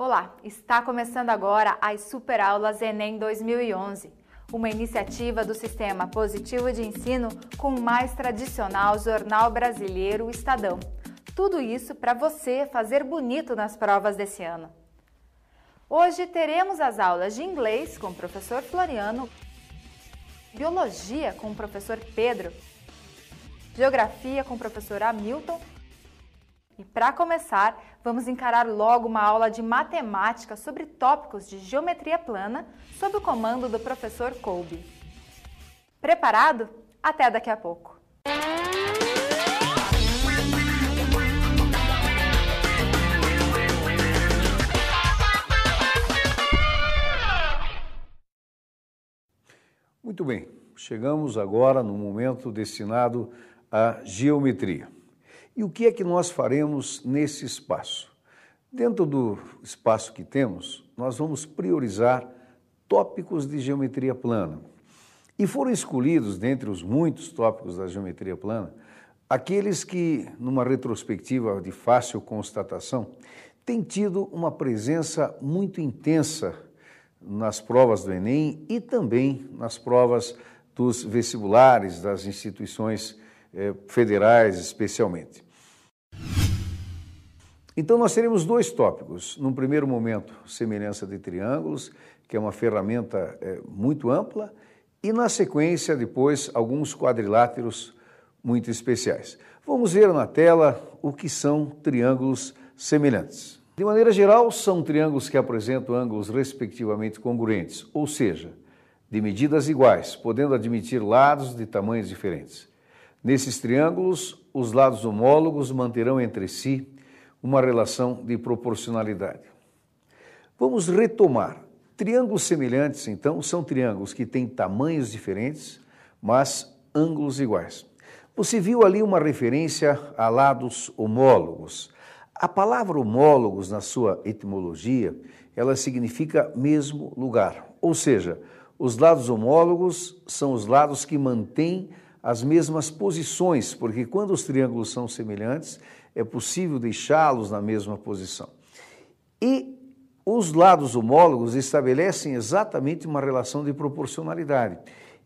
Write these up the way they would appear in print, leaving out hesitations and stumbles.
Olá, está começando agora as Superaulas Enem 2011, uma iniciativa do Sistema Positivo de Ensino com o mais tradicional jornal brasileiro, o Estadão. Tudo isso para você fazer bonito nas provas desse ano. Hoje teremos as aulas de inglês com o professor Floriano, biologia com o professor Pedro, geografia com o professor Hamilton. E para começar, vamos encarar logo uma aula de matemática sobre tópicos de geometria plana sob o comando do professor Kolbe. Preparado? Até daqui a pouco! Muito bem, chegamos agora no momento destinado à geometria. E o que é que nós faremos nesse espaço? Dentro do espaço que temos, nós vamos priorizar tópicos de geometria plana. E foram escolhidos, dentre os muitos tópicos da geometria plana, aqueles que, numa retrospectiva de fácil constatação, têm tido uma presença muito intensa nas provas do Enem e também nas provas dos vestibulares das instituições federais, especialmente. Então, nós teremos dois tópicos. Num primeiro momento, semelhança de triângulos, que é uma ferramenta muito ampla, e na sequência, depois, alguns quadriláteros muito especiais. Vamos ver na tela o que são triângulos semelhantes. De maneira geral, são triângulos que apresentam ângulos respectivamente congruentes, ou seja, de medidas iguais, podendo admitir lados de tamanhos diferentes. Nesses triângulos, os lados homólogos manterão entre si uma relação de proporcionalidade. Vamos retomar. Triângulos semelhantes, então, são triângulos que têm tamanhos diferentes, mas ângulos iguais. Você viu ali uma referência a lados homólogos. A palavra homólogos, na sua etimologia, ela significa mesmo lugar. Ou seja, os lados homólogos são os lados que mantêm as mesmas posições, porque quando os triângulos são semelhantes, é possível deixá-los na mesma posição. E os lados homólogos estabelecem exatamente uma relação de proporcionalidade.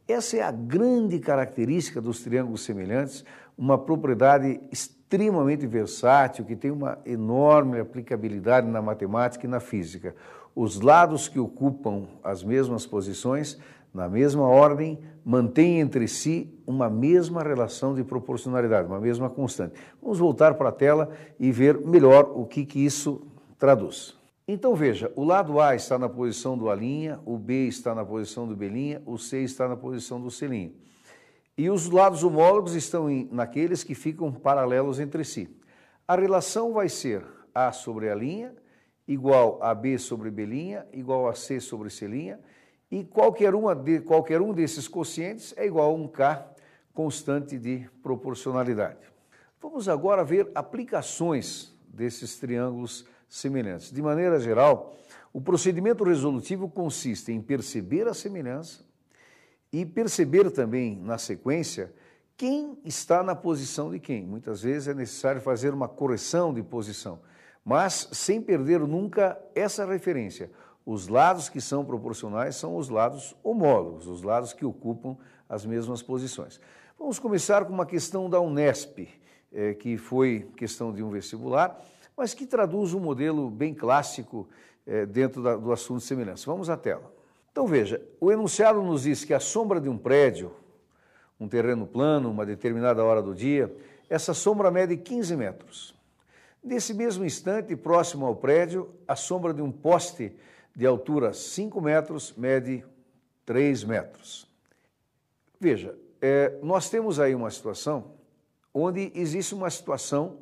Essa é a grande característica dos triângulos semelhantes, uma propriedade extremamente versátil, que tem uma enorme aplicabilidade na matemática e na física. Os lados que ocupam as mesmas posições, na mesma ordem, mantêm entre si uma mesma relação de proporcionalidade, uma mesma constante. Vamos voltar para a tela e ver melhor o que isso traduz. Então veja, o lado A está na posição do A', o B está na posição do B', o C está na posição do C'. E os lados homólogos estão naqueles que ficam paralelos entre si. A relação vai ser A sobre A' igual a B sobre B' igual a C sobre C', e qualquer um desses quocientes é igual a um K constante de proporcionalidade. Vamos agora ver aplicações desses triângulos semelhantes. De maneira geral, o procedimento resolutivo consiste em perceber a semelhança e perceber também, na sequência, quem está na posição de quem. Muitas vezes é necessário fazer uma correção de posição, mas sem perder nunca essa referência. Os lados que são proporcionais são os lados homólogos, os lados que ocupam as mesmas posições. Vamos começar com uma questão da Unesp, que foi questão de um vestibular, mas que traduz um modelo bem clássico dentro do assunto de semelhança. Vamos à tela. Então veja, o enunciado nos diz que a sombra de um prédio, um terreno plano, uma determinada hora do dia, essa sombra mede 15 metros. Nesse mesmo instante, próximo ao prédio, a sombra de um poste de altura 5 metros mede 3 metros. Veja, nós temos aí uma situação onde existe uma situação